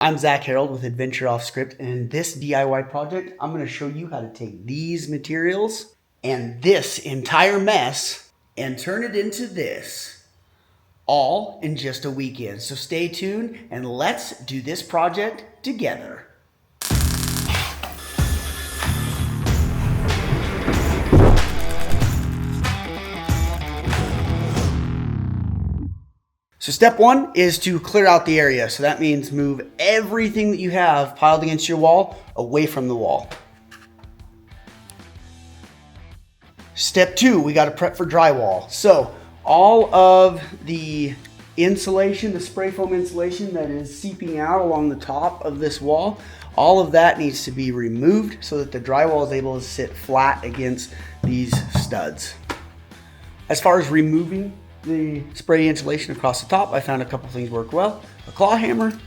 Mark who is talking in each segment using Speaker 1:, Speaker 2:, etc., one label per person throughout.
Speaker 1: I'm Zach Harold with Adventure Off Script, and in this DIY project, I'm going to show you how to take these materials and this entire mess and turn it into this, all in just a weekend. So stay tuned and let's do this project together. So step one is to clear out the area. So that means move everything that you have piled against your wall away from the wall. Step two, we got to prep for drywall. So all of the insulation, the spray foam insulation that is seeping out along the top of this wall, all of that needs to be removed so that the drywall is able to sit flat against these studs. As far as removing the spray insulation across the top, I found a couple things work well: a claw hammer,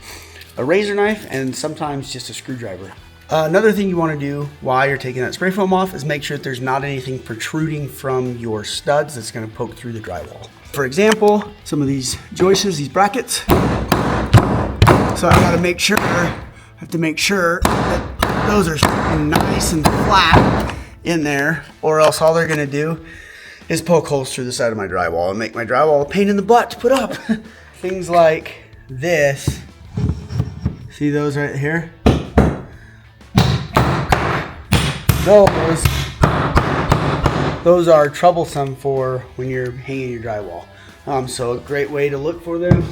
Speaker 1: a razor knife, and sometimes just a screwdriver. Another thing you want to do while you're taking that spray foam off is make sure that there's not anything protruding from your studs that's going to poke through the drywall. For example, some of these joists, these brackets. So I have to make sure that those are nice and flat in there, or else all they're going to do is poke holes through the side of my drywall and make my drywall a pain in the butt to put up. Things like this. See those right here? Those are troublesome for when you're hanging your drywall. So a great way to look for them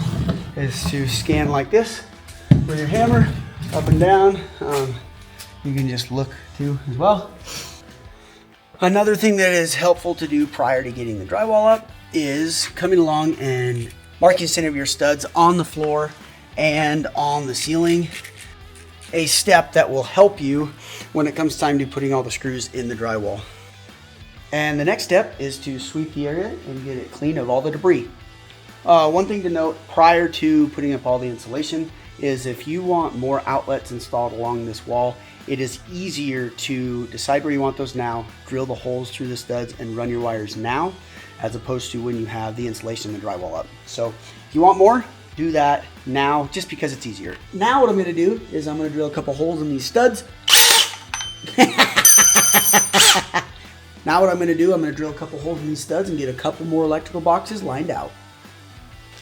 Speaker 1: is to scan like this with your hammer, up and down. You can just look too as well. Another thing that is helpful to do prior to getting the drywall up is coming along and marking the center of your studs on the floor and on the ceiling. A step that will help you when it comes time to putting all the screws in the drywall. And the next step is to sweep the area and get it clean of all the debris. One thing to note prior to putting up all the insulation is if you want more outlets installed along this wall, it is easier to decide where you want those now, drill the holes through the studs, and run your wires now, as opposed to when you have the insulation and the drywall up. So if you want more, do that now, just because it's easier. Now what I'm gonna do is I'm gonna drill a couple holes in these studs. Now what I'm gonna do, I'm gonna drill a couple holes in these studs and get a couple more electrical boxes lined out.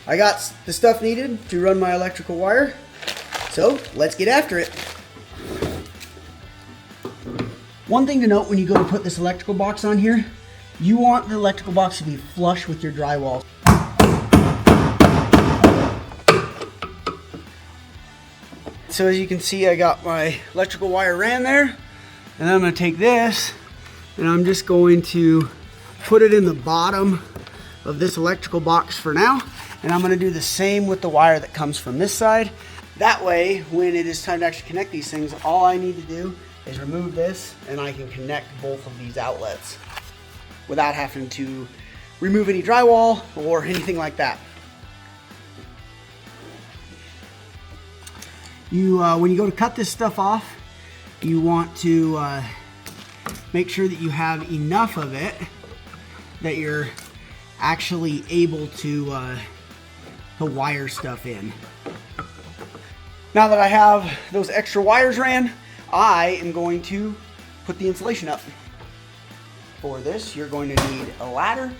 Speaker 1: I got the stuff needed to run my electrical wire, so let's get after it. One thing to note when you go to put this electrical box on here, you want the electrical box to be flush with your drywall. So as you can see, I got my electrical wire ran there, and I'm going to take this and I'm just going to put it in the bottom of this electrical box for now, and I'm going to do the same with the wire that comes from this side. That way, when it is time to actually connect these things, all I need to do is remove this and I can connect both of these outlets without having to remove any drywall or anything like that. When you go to cut this stuff off, you want to make sure that you have enough of it that you're actually able to wire stuff in. Now that I have those extra wires ran, I am going to put the insulation up. For this, you're going to need a ladder,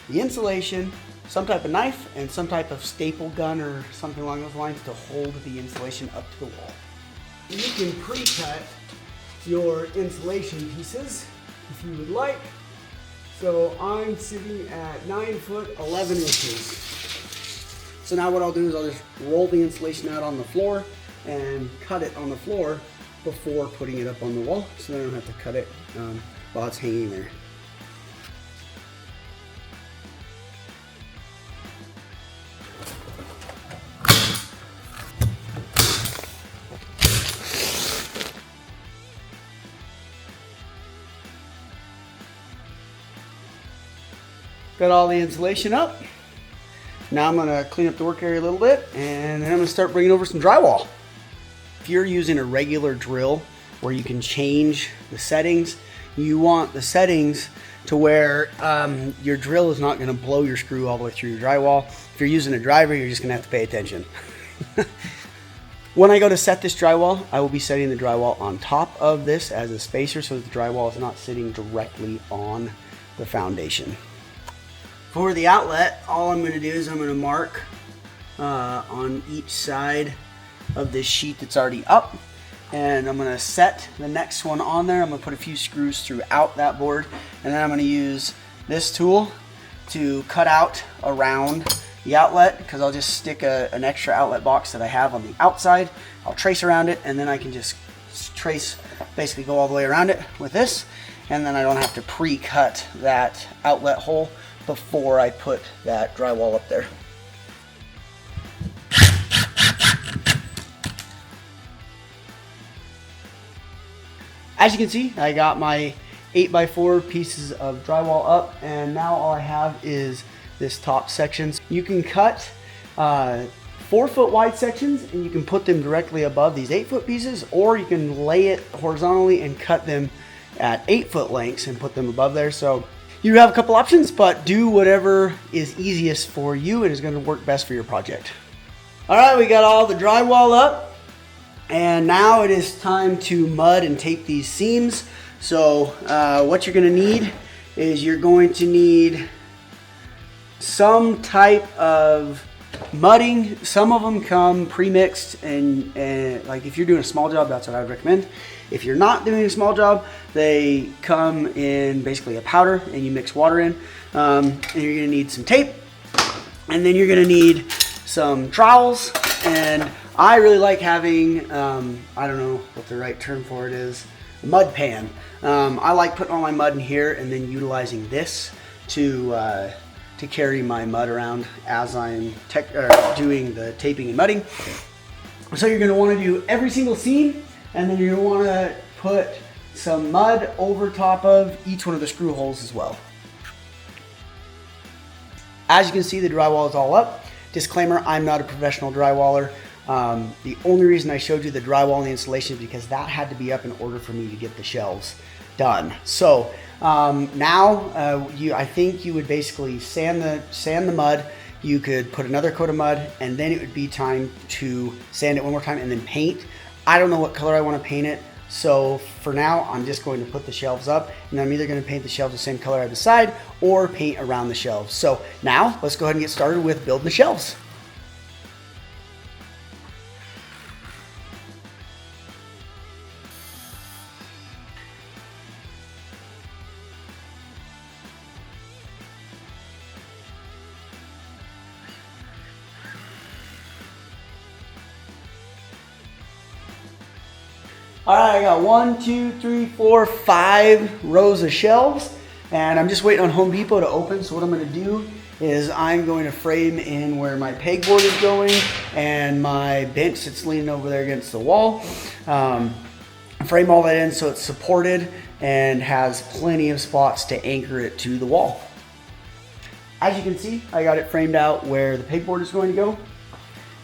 Speaker 1: the insulation, some type of knife, and some type of staple gun or something along those lines to hold the insulation up to the wall. You can pre-cut your insulation pieces if you would like. So I'm sitting at 9 foot 11 inches. So now what I'll do is I'll just roll the insulation out on the floor and cut it on the floor before putting it up on the wall, so I don't have to cut it while it's hanging there. Got all the insulation up. Now I'm gonna clean up the work area a little bit, and then I'm gonna start bringing over some drywall. If you're using a regular drill where you can change the settings, you want the settings to where your drill is not gonna blow your screw all the way through your drywall. If you're using a driver, you're just gonna have to pay attention. When I go to set this drywall, I will be setting the drywall on top of this as a spacer so that the drywall is not sitting directly on the foundation. For the outlet, all I'm going to do is I'm going to mark on each side of this sheet that's already up, and I'm going to set the next one on there. I'm going to put a few screws throughout that board, and then I'm going to use this tool to cut out around the outlet, because I'll just stick an extra outlet box that I have on the outside. I'll trace around it, and then I can just trace, basically go all the way around it with this, and then I don't have to pre-cut that outlet hole before I put that drywall up there. As you can see, I got my 8x4 pieces of drywall up, and now all I have is this top section. You can cut 4-foot wide sections, and you can put them directly above these 8-foot pieces, or you can lay it horizontally and cut them at 8-foot lengths and put them above there. So you have a couple options, but do whatever is easiest for you and is going to work best for your project. All right, we got all the drywall up, and now it is time to mud and tape these seams. So what you're going to need is you're going to need some type of mudding. Some of them come pre-mixed, and like if you're doing a small job, that's what I would recommend. If you're not doing a small job, they come in basically a powder, and you mix water in. And you're going to need some tape, and then you're going to need some trowels. And I really like having, I don't know what the right term for it is, a mud pan. I like putting all my mud in here and then utilizing this to carry my mud around as I'm doing the taping and mudding. So you're going to want to do every single seam, and then you're going to want to put some mud over top of each one of the screw holes as well. As you can see, the drywall is all up. Disclaimer, I'm not a professional drywaller. The only reason I showed you the drywall and the installation is because that had to be up in order for me to get the shelves done. So now I think you would basically sand the mud. You could put another coat of mud, and then it would be time to sand it one more time and then paint. I don't know what color I want to paint it, so for now I'm just going to put the shelves up, and I'm either going to paint the shelves the same color I decide or paint around the shelves. So now let's go ahead and get started with building the shelves. All right, I got 1, 2, 3, 4, 5 rows of shelves, and I'm just waiting on Home Depot to open. So what I'm going to do is I'm going to frame in where my pegboard is going and my bench that's leaning over there against the wall. Frame all that in so it's supported and has plenty of spots to anchor it to the wall. As you can see, I got it framed out where the pegboard is going to go.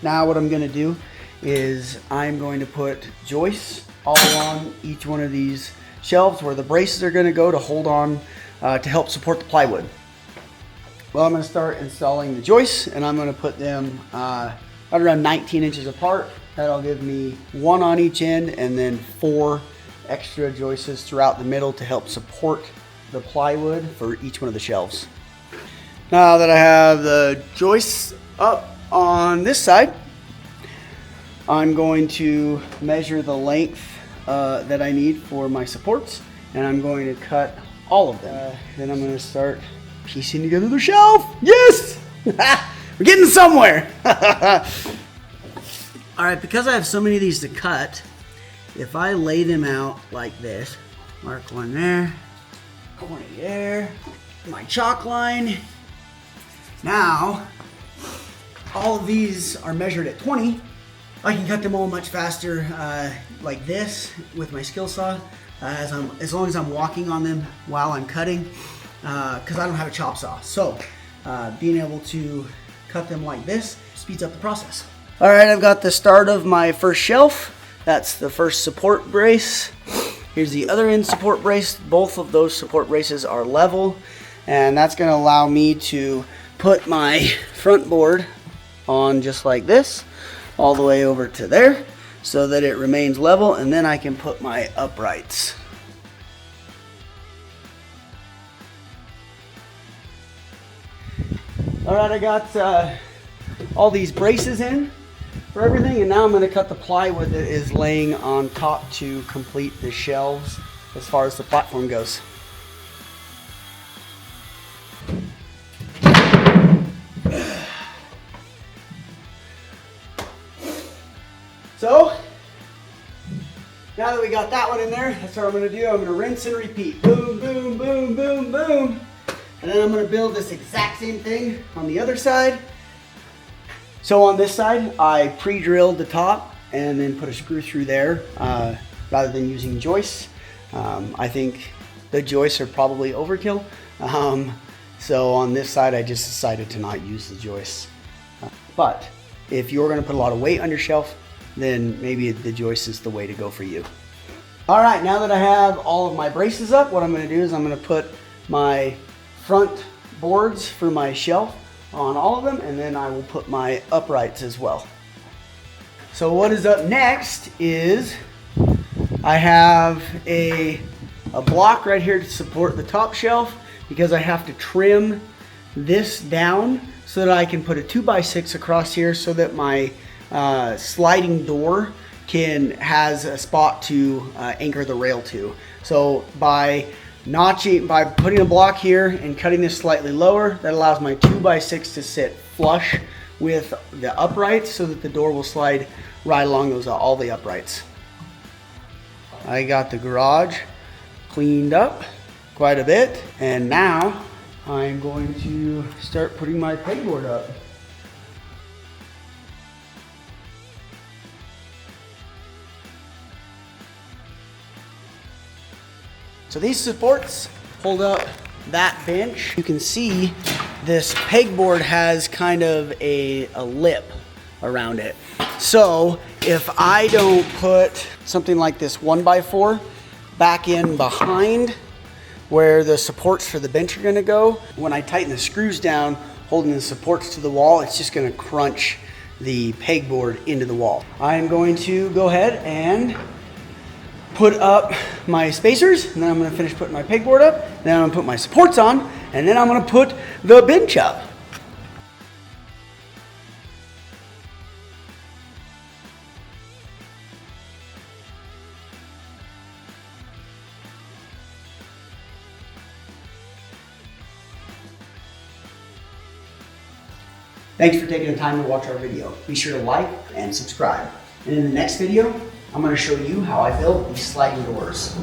Speaker 1: Now what I'm going to do is I'm going to put joists all along each one of these shelves where the braces are going to go to hold on to help support the plywood. Well, I'm going to start installing the joists, and I'm going to put them right around 19 inches apart. That'll give me 1 on each end and then 4 extra joists throughout the middle to help support the plywood for each one of the shelves. Now that I have the joists up on this side, I'm going to measure the length that I need for my supports, and I'm going to cut all of them. Then I'm going to start piecing together the shelf. Yes! We're getting somewhere. All right, because I have so many of these to cut, if I lay them out like this, mark one there, 20 there, my chalk line. Now, all of these are measured at 20. I can cut them all much faster like this with my skill saw, as long as I'm walking on them while I'm cutting, because I don't have a chop saw. So being able to cut them like this speeds up the process. All right, I've got the start of my first shelf. That's the first support brace. Here's the other end support brace. Both of those support braces are level, and that's going to allow me to put my front board on just like this, all the way over to there. so that it remains level, and then I can put my uprights. All right, I got all these braces in for everything, and now I'm going to cut the plywood that is laying on top to complete the shelves as far as the platform goes. So, now that we got that one in there, that's what I'm going to do. I'm going to rinse and repeat. Boom, boom, boom, boom, boom. And then I'm going to build this exact same thing on the other side. So on this side, I pre-drilled the top and then put a screw through there rather than using joists. I think the joists are probably overkill. So on this side, I just decided to not use the joists. But if you're going to put a lot of weight on your shelf, then maybe the joist is the way to go for you. All right, now that I have all of my braces up, what I'm going to do is I'm going to put my front boards for my shelf on all of them, and then I will put my uprights as well. So what is up next is I have a block right here to support the top shelf, because I have to trim this down so that I can put a 2x6 across here so that my sliding door has a spot to anchor the rail to. So by putting a block here and cutting this slightly lower, that allows my 2x6 to sit flush with the uprights so that the door will slide right along all the uprights. I got the garage cleaned up quite a bit, and now I'm going to start putting my pegboard up. So these supports hold up that bench. You can see this pegboard has kind of a lip around it. So if I don't put something like this 1x4 back in behind where the supports for the bench are going to go, when I tighten the screws down holding the supports to the wall, it's just going to crunch the pegboard into the wall. I'm going to go ahead and put up my spacers, and then I'm going to finish putting my pegboard up, then I'm going to put my supports on, and then I'm going to put the bench up. Thanks for taking the time to watch our video. Be sure to like and subscribe. And in the next video, I'm going to show you how I built these sliding doors.